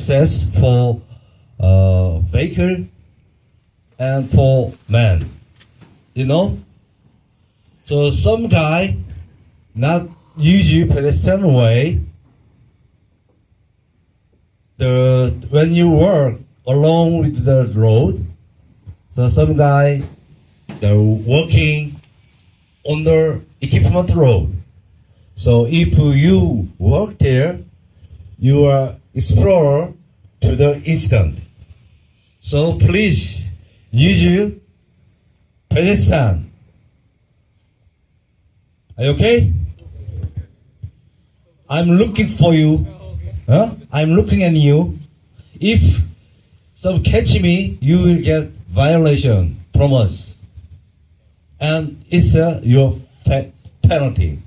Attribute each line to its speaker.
Speaker 1: access for vehicle and for man. You know? So some guy not use pedestrian way. When you work along with the road, so some guy they're working on the equipment road. So if you work there, you are explorer to the incident. So please use pedestrian. Are you okay? I'm looking for you. Huh? I'm looking at you. If some catch me, you will get violation from us. And it's your penalty.